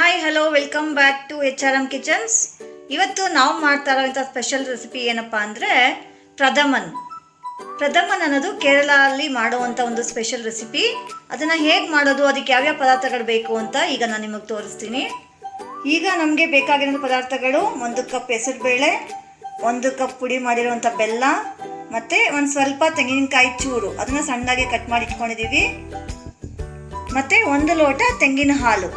Hi hello welcome back to HRM kitchens. ಇವತ್ತು ನಾವು ಮಾಡ್ತಾ ಇರೋಂಥ ಸ್ಪೆಷಲ್ ರೆಸಿಪಿ ಏನಪ್ಪ ಅಂದರೆ ಪ್ರಥಮನ್ ಅನ್ನೋದು ಕೇರಳಲ್ಲಿ ಮಾಡುವಂಥ ಒಂದು ಸ್ಪೆಷಲ್ ರೆಸಿಪಿ. ಅದನ್ನು ಹೇಗೆ ಮಾಡೋದು, ಅದಕ್ಕೆ ಯಾವ್ಯಾವ ಪದಾರ್ಥಗಳು ಬೇಕು ಅಂತ ಈಗ ನಾನು ನಿಮಗೆ ತೋರಿಸ್ತೀನಿ. ಈಗ ನಮಗೆ ಬೇಕಾಗಿರೋ ಪದಾರ್ಥಗಳು: 1 ಕಪ್ ಹೆಸರುಬೇಳೆ, 1 ಕಪ್ ಪುಡಿ ಮಾಡಿರುವಂಥ ಬೆಲ್ಲ, ಮತ್ತು ಒಂದು ಸ್ವಲ್ಪ ತೆಂಗಿನಕಾಯಿ ಚೂರು ಅದನ್ನು ಸಣ್ಣದಾಗಿ ಕಟ್ ಮಾಡಿ ಇಟ್ಕೊಂಡಿದ್ದೀವಿ, ಮತ್ತು 1 ಲೋಟ ತೆಂಗಿನ ಹಾಲು.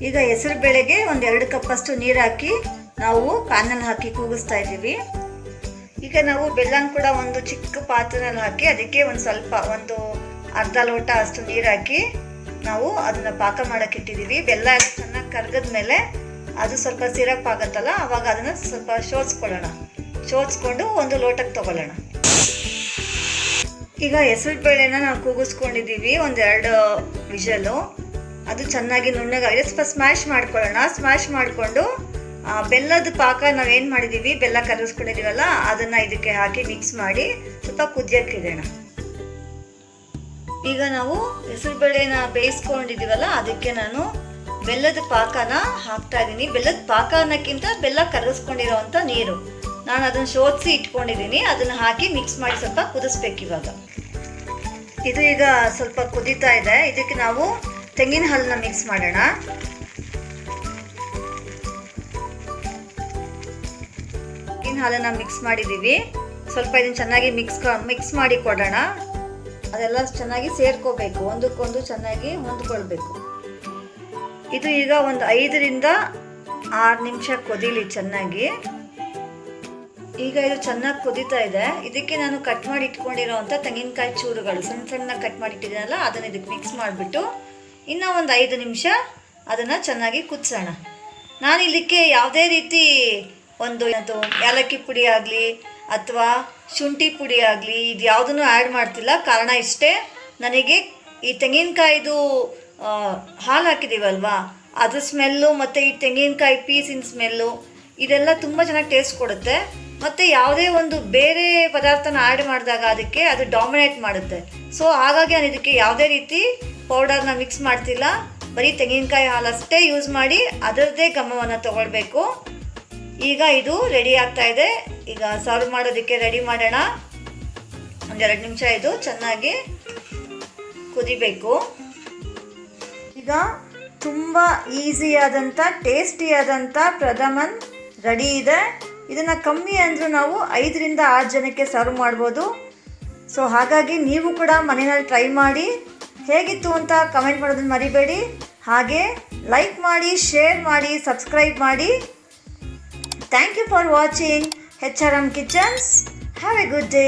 ಈಗ ಹೆಸರು ಬೇಳೆಗೆ 2 ಕಪ್ಪಷ್ಟು ನೀರು ಹಾಕಿ ನಾವು ಪ್ಯಾನಲ್ಲಿ ಹಾಕಿ ಕೂಗಿಸ್ತಾ ಇದ್ದೀವಿ. ಈಗ ನಾವು ಬೆಲ್ಲನ ಕೂಡ ಒಂದು ಚಿಕ್ಕ ಪಾತ್ರೆಯಲ್ಲಿ ಹಾಕಿ ಅದಕ್ಕೆ ಒಂದು ಅರ್ಧ ಲೋಟ ಅಷ್ಟು ನೀರು ಹಾಕಿ ನಾವು ಅದನ್ನು ಪಾಕ ಮಾಡೋಕ್ಕೆ ಇಟ್ಟಿದ್ದೀವಿ. ಬೆಲ್ಲ ಚೆನ್ನಾಗಿ ಕರಗಿದ ಮೇಲೆ ಅದು ಸ್ವಲ್ಪ ಸಿರಪ್ ಆಗುತ್ತಲ್ಲ, ಆವಾಗ ಅದನ್ನು ಸ್ವಲ್ಪ ಶೋಧಿಸ್ಕೊಂಡು 1 ಲೋಟಕ್ಕೆ ತಗೊಳ್ಳೋಣ. ಈಗ ಹೆಸರು ಬೇಳೆನ ನಾವು ಕೂಗಿಸ್ಕೊಂಡಿದ್ದೀವಿ 2 ವಿಷಲು. ಅದು ಚೆನ್ನಾಗಿ ನುಣ್ಣಗಾಗಿದೆ, ಸ್ವಲ್ಪ ಸ್ಮ್ಯಾಶ್ ಮಾಡ್ಕೊಳ್ಳೋಣ. ಸ್ಮ್ಯಾಶ್ ಮಾಡಿಕೊಂಡು ಬೆಲ್ಲದ ಪಾಕ ನಾವೇನು ಮಾಡಿದ್ದೀವಿ, ಬೆಲ್ಲ ಕರಗಿಸ್ಕೊಂಡಿದ್ದೀವಲ್ಲ ಅದನ್ನು ಇದಕ್ಕೆ ಹಾಕಿ ಮಿಕ್ಸ್ ಮಾಡಿ ಸ್ವಲ್ಪ ಕುದಿಯೋಕ್ಕಿಡೋಣ. ಈಗ ನಾವು ಹೆಸರುಬೇಳೆನ ಬೇಯಿಸ್ಕೊಂಡಿದ್ದೀವಲ್ಲ ಅದಕ್ಕೆ ನಾನು ಬೆಲ್ಲದ ಪಾಕನ ಹಾಕ್ತಾ ಇದ್ದೀನಿ. ಬೆಲ್ಲದ ಪಾಕ ಅನ್ನೋಕ್ಕಿಂತ ಬೆಲ್ಲ ಕರಗಿಸ್ಕೊಂಡಿರೋವಂಥ ನೀರು ನಾನು ಅದನ್ನು ಶೋಧಿಸಿ ಇಟ್ಕೊಂಡಿದ್ದೀನಿ, ಅದನ್ನು ಹಾಕಿ ಮಿಕ್ಸ್ ಮಾಡಿ ಸ್ವಲ್ಪ ಕುದಿಸ್ಬೇಕು. ಇವಾಗ ಇದು ಈಗ ಸ್ವಲ್ಪ ಕುದೀತಾ ಇದೆ. ಇದಕ್ಕೆ ನಾವು ತೆಂಗಿನ ಹಾಲನ್ನ ಮಿಕ್ಸ್ ಮಾಡೋಣ. ತೆಂಗಿನ ಹಾಲನ್ನ ಮಿಕ್ಸ್ ಮಾಡಿದ್ದೀವಿ. ಸ್ವಲ್ಪ ಇದನ್ನು ಚೆನ್ನಾಗಿ ಮಿಕ್ಸ್ ಮಾಡಿ ಕೊಡೋಣ. ಅದೆಲ್ಲ ಚೆನ್ನಾಗಿ ಸೇರ್ಕೋಬೇಕು, ಒಂದಕ್ಕೊಂದು ಚೆನ್ನಾಗಿ ಹೊಂದ್ಕೊಳ್ಬೇಕು. ಇದು ಈಗ ಒಂದು 5 ರಿಂದ 6 ನಿಮಿಷ ಕೊದಿಲಿ ಚೆನ್ನಾಗಿ. ಈಗ ಇದು ಚೆನ್ನಾಗಿ ಕುದೀತಾ ಇದೆ. ಇದಕ್ಕೆ ನಾನು ಕಟ್ ಮಾಡಿ ಇಟ್ಕೊಂಡಿರೋವಂಥ ತೆಂಗಿನಕಾಯಿ ಚೂರುಗಳು ಸಣ್ಣ ಕಟ್ ಮಾಡಿ ಇಟ್ಟಿದ್ದೀನಲ್ಲ ಅದನ್ನು ಇದಕ್ಕೆ ಮಿಕ್ಸ್ ಮಾಡಿಬಿಟ್ಟು ಇನ್ನೂ ಒಂದು 5 ನಿಮಿಷ ಅದನ್ನು ಚೆನ್ನಾಗಿ ಕುದಿಸೋಣ. ನಾನು ಇದಕ್ಕೆ ಯಾವುದೇ ರೀತಿ ಒಂದು ಏಲಕ್ಕಿ ಪುಡಿ ಆಗಲಿ ಅಥವಾ ಶುಂಠಿ ಪುಡಿ ಆಗಲಿ ಇದು ಯಾವುದನ್ನು ಆ್ಯಡ್ ಮಾಡ್ತಿಲ್ಲ. ಕಾರಣ ಇಷ್ಟೇ, ನನಗೆ ಈ ತೆಂಗಿನಕಾಯಿದು ಹಾಲು ಹಾಕಿದ್ದೀವಲ್ವಾ ಅದ್ರ ಸ್ಮೆಲ್ಲು ಮತ್ತು ಈ ತೆಂಗಿನಕಾಯಿ ಪೀಸಿನ ಸ್ಮೆಲ್ಲು ಇದೆಲ್ಲ ತುಂಬ ಚೆನ್ನಾಗಿ ಟೇಸ್ಟ್ ಕೊಡುತ್ತೆ. ಮತ್ತು ಯಾವುದೇ ಒಂದು ಬೇರೆ ಪದಾರ್ಥನ ಆ್ಯಡ್ ಮಾಡಿದಾಗ ಅದಕ್ಕೆ ಅದು ಡಾಮಿನೇಟ್ ಮಾಡುತ್ತೆ. ಸೊ ಹಾಗಾಗಿ ನಾನು ಇದಕ್ಕೆ ಯಾವುದೇ ರೀತಿ ಪೌಡರ್ನ ಮಿಕ್ಸ್ ಮಾಡ್ತಿಲ್ಲ, ಬರೀ ತೆಂಗಿನಕಾಯಿ ಹಾಲು ಅಷ್ಟೇ ಯೂಸ್ ಮಾಡಿ ಅದರದ್ದೇ ಘಮವನ್ನು ತಗೊಳ್ಬೇಕು. ಈಗ ಇದು ರೆಡಿ ಆಗ್ತಾ ಇದೆ. ಈಗ ಸರ್ವ್ ಮಾಡೋದಕ್ಕೆ ರೆಡಿ ಮಾಡೋಣ. 2 ನಿಮಿಷ ಇದು ಚೆನ್ನಾಗಿ ಕುದಿಬೇಕು. ಈಗ ತುಂಬ ಈಸಿಯಾದಂಥ ಟೇಸ್ಟಿಯಾದಂಥ ಪ್ರಥಮನ್ ರೆಡಿ ಇದೆ. ಇದನ್ನು ಕಮ್ಮಿ ಅಂದರೂ ನಾವು 5 ರಿಂದ 6 ಜನಕ್ಕೆ ಸರ್ವ್ ಮಾಡ್ಬೋದು. ಸೊ ಹಾಗಾಗಿ ನೀವು ಕೂಡ ಮನೆಯಲ್ಲಿ ಟ್ರೈ ಮಾಡಿ ಹೇಗಿತ್ತು ಅಂತ ಕಮೆಂಟ್ ಮಾಡೋದನ್ನು ಮರಿಬೇಡಿ. ಹಾಗೆ ಲೈಕ್ ಮಾಡಿ, ಶೇರ್ ಮಾಡಿ, ಸಬ್ಸ್ಕ್ರೈಬ್ ಮಾಡಿ. Thank you for watching HRM kitchens. Have a good day.